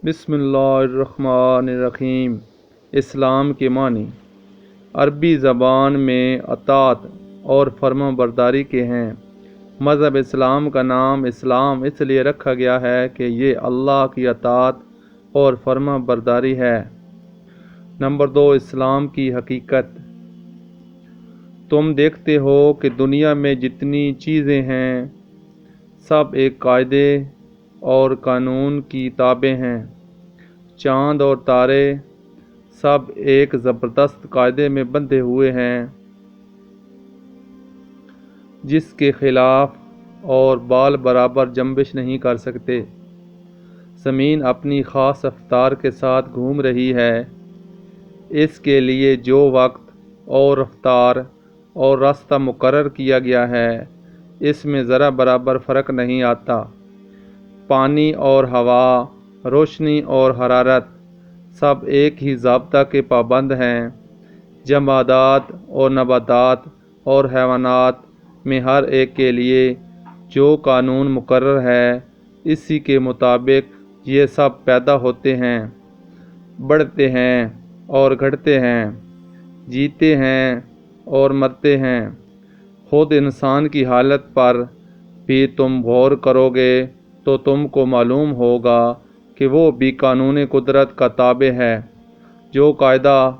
بسم اللہ الرحمن الرحیم۔ اسلام کے معنی عربی زبان میں اطاعت اور فرما برداری کے ہیں۔ مذہب اسلام کا نام اسلام اس لیے رکھا گیا ہے کہ یہ اللہ کی اطاعت اور فرما برداری ہے۔ نمبر 2، اسلام کی حقیقت۔ تم دیکھتے ہو کہ دنیا میں جتنی چیزیں ہیں سب ایک قاعدے اور قانون کی تابع ہیں۔ چاند اور تارے سب ایک زبردست قاعدے میں بندھے ہوئے ہیں جس کے خلاف اور بال برابر جنبش نہیں کر سکتے۔ زمین اپنی خاص رفتار کے ساتھ گھوم رہی ہے۔ اس کے لیے جو وقت اور رفتار اور راستہ مقرر کیا گیا ہے اس میں ذرا برابر فرق نہیں آتا۔ پانی اور ہوا، روشنی اور حرارت سب ایک ہی ضابطہ کے پابند ہیں۔ جمادات اور نباتات اور حیوانات میں ہر ایک کے لیے جو قانون مقرر ہے اسی کے مطابق یہ سب پیدا ہوتے ہیں، بڑھتے ہیں اور گھٹتے ہیں، جیتے ہیں اور مرتے ہیں۔ خود انسان کی حالت پر بھی تم غور کرو گے تو تم کو معلوم ہوگا کہ وہ بھی قانون قدرت کا تابع ہے۔ جو قاعدہ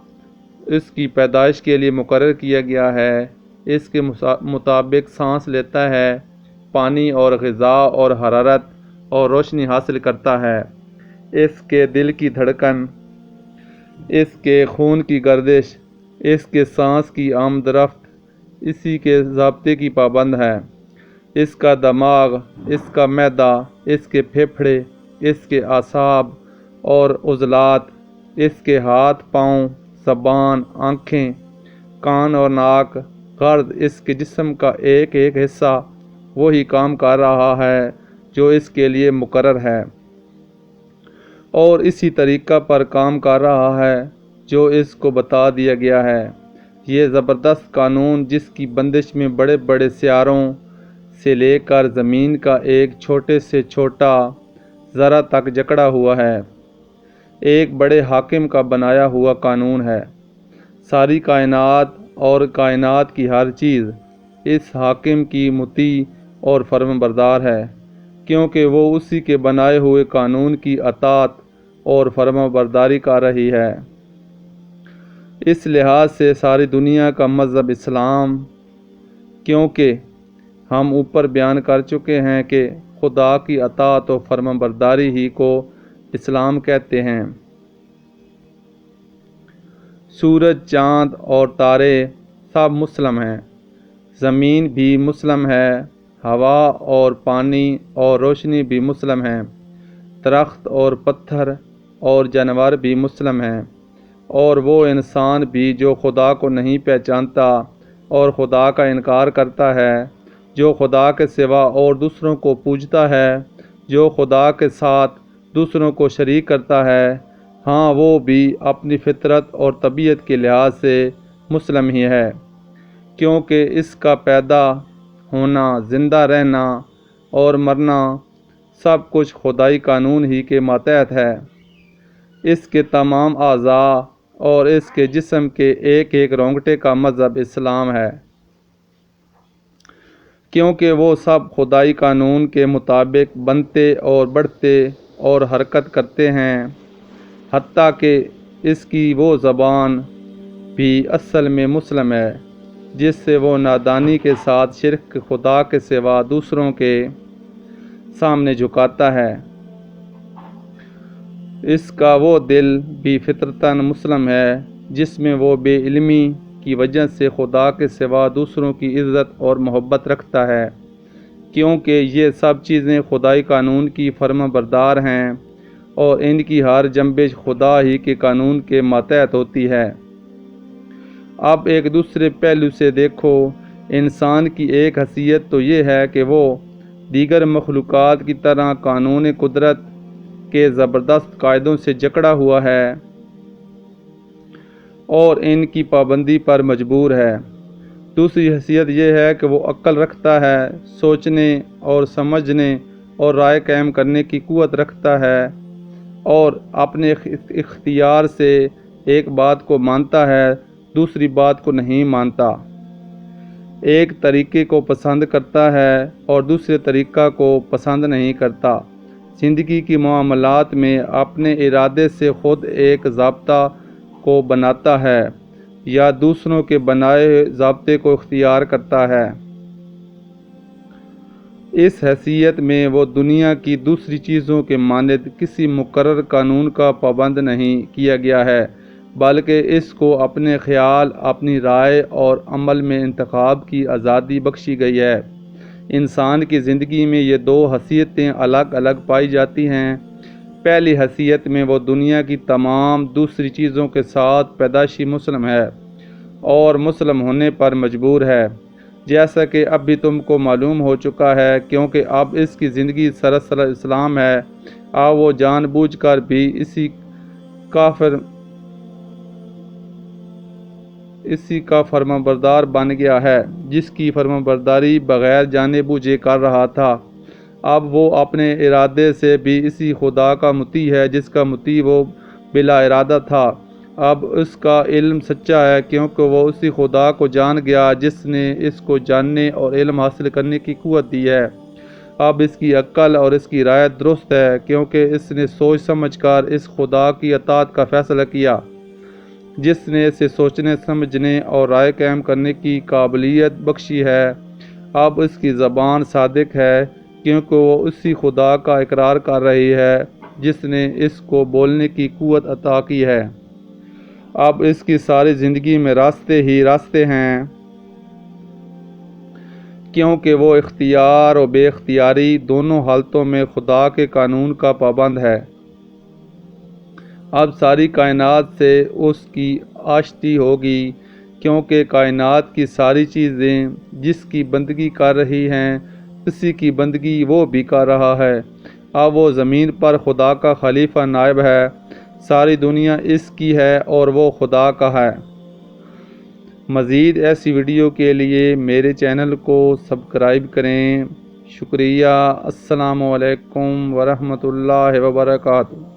اس کی پیدائش کے لیے مقرر کیا گیا ہے اس کے مطابق سانس لیتا ہے، پانی اور غذا اور حرارت اور روشنی حاصل کرتا ہے۔ اس کے دل کی دھڑکن، اس کے خون کی گردش، اس کے سانس کی آمد رفت اسی کے ضابطے کی پابند ہے۔ اس کا دماغ، اس کا معدہ، اس کے پھیپھڑے، اس کے اعصاب اور عضلات، اس کے ہاتھ پاؤں، زبان، آنکھیں، کان اور ناک، غرض اس کے جسم کا ایک ایک حصہ وہی کام کر رہا ہے جو اس کے لیے مقرر ہے، اور اسی طریقہ پر کام کر رہا ہے جو اس کو بتا دیا گیا ہے۔ یہ زبردست قانون جس کی بندش میں بڑے بڑے سیاروں سے لے کر زمین کا ایک چھوٹے سے چھوٹا ذرہ تک جکڑا ہوا ہے، ایک بڑے حاکم کا بنایا ہوا قانون ہے۔ ساری کائنات اور کائنات کی ہر چیز اس حاکم کی مطیع اور فرمان بردار ہے، کیونکہ وہ اسی کے بنائے ہوئے قانون کی اطاعت اور فرمان برداری کر رہی ہے۔ اس لحاظ سے ساری دنیا کا مذہب اسلام، کیونکہ ہم اوپر بیان کر چکے ہیں کہ خدا کی اطاعت و فرمان برداری ہی کو اسلام کہتے ہیں۔ سورج، چاند اور تارے سب مسلم ہیں، زمین بھی مسلم ہے، ہوا اور پانی اور روشنی بھی مسلم ہیں، درخت اور پتھر اور جانور بھی مسلم ہیں، اور وہ انسان بھی جو خدا کو نہیں پہچانتا اور خدا کا انکار کرتا ہے، جو خدا کے سوا اور دوسروں کو پوجتا ہے، جو خدا کے ساتھ دوسروں کو شریک کرتا ہے، ہاں وہ بھی اپنی فطرت اور طبیعت کے لحاظ سے مسلم ہی ہے، کیونکہ اس کا پیدا ہونا، زندہ رہنا اور مرنا سب کچھ خدائی قانون ہی کے ماتحت ہے۔ اس کے تمام اعضاء اور اس کے جسم کے ایک ایک رونگٹے کا مذہب اسلام ہے، کیونکہ وہ سب خدائی قانون کے مطابق بنتے اور بڑھتے اور حرکت کرتے ہیں۔ حتیٰ کہ اس کی وہ زبان بھی اصل میں مسلم ہے جس سے وہ نادانی کے ساتھ شرک خدا کے سوا دوسروں کے سامنے جھکاتا ہے۔ اس کا وہ دل بھی فطرتاً مسلم ہے جس میں وہ بے علمی کی وجہ سے خدا کے سوا دوسروں کی عزت اور محبت رکھتا ہے، کیونکہ یہ سب چیزیں خدائی قانون کی فرما بردار ہیں اور ان کی ہر جنبش خدا ہی کے قانون کے ماتحت ہوتی ہے۔ اب ایک دوسرے پہلو سے دیکھو، انسان کی ایک حیثیت تو یہ ہے کہ وہ دیگر مخلوقات کی طرح قانون قدرت کے زبردست قاعدوں سے جکڑا ہوا ہے اور ان کی پابندی پر مجبور ہے۔ دوسری حیثیت یہ ہے کہ وہ عقل رکھتا ہے، سوچنے اور سمجھنے اور رائے قائم کرنے کی قوت رکھتا ہے، اور اپنے اختیار سے ایک بات کو مانتا ہے، دوسری بات کو نہیں مانتا، ایک طریقے کو پسند کرتا ہے اور دوسرے طریقہ کو پسند نہیں کرتا۔ زندگی کی معاملات میں اپنے ارادے سے خود ایک ضابطہ کو بناتا ہے یا دوسروں کے بنائے ہوئے ضابطے کو اختیار کرتا ہے۔ اس حیثیت میں وہ دنیا کی دوسری چیزوں کے مانند کسی مقرر قانون کا پابند نہیں کیا گیا ہے، بلکہ اس کو اپنے خیال، اپنی رائے اور عمل میں انتخاب کی آزادی بخشی گئی ہے۔ انسان کی زندگی میں یہ دو حیثیتیں الگ الگ پائی جاتی ہیں۔ پہلی حیثیت میں وہ دنیا کی تمام دوسری چیزوں کے ساتھ پیدائشی مسلم ہے اور مسلم ہونے پر مجبور ہے، جیسا کہ اب بھی تم کو معلوم ہو چکا ہے، کیونکہ اب اس کی زندگی سراسر اسلام ہے۔ اب وہ جان بوجھ کر بھی اسی کا فرمانبردار بن گیا ہے، جس کی فرمانبرداری بغیر جانے بوجھے کر رہا تھا۔ اب وہ اپنے ارادے سے بھی اسی خدا کا مطیع ہے جس کا مطیع وہ بلا ارادہ تھا۔ اب اس کا علم سچا ہے، کیونکہ وہ اسی خدا کو جان گیا جس نے اس کو جاننے اور علم حاصل کرنے کی قوت دی ہے۔ اب اس کی عقل اور اس کی رائے درست ہے، کیونکہ اس نے سوچ سمجھ کر اس خدا کی اطاعت کا فیصلہ کیا جس نے اسے سوچنے سمجھنے اور رائے قائم کرنے کی قابلیت بخشی ہے۔ اب اس کی زبان صادق ہے، کیونکہ وہ اسی خدا کا اقرار کر رہی ہے جس نے اس کو بولنے کی قوت عطا کی ہے۔ اب اس کی ساری زندگی میں راستے ہی راستے ہیں، کیونکہ وہ اختیار و بے اختیاری دونوں حالتوں میں خدا کے قانون کا پابند ہے۔ اب ساری کائنات سے اس کی آشتی ہوگی، کیونکہ کائنات کی ساری چیزیں جس کی بندگی کر رہی ہیں، اسی کی بندگی وہ بھی کر رہا ہے۔ اب وہ زمین پر خدا کا خلیفہ نائب ہے، ساری دنیا اس کی ہے اور وہ خدا کا ہے۔ مزید ایسی ویڈیو کے لیے میرے چینل کو سبسکرائب کریں۔ شکریہ۔ السلام علیکم ورحمۃ اللہ وبرکاتہ۔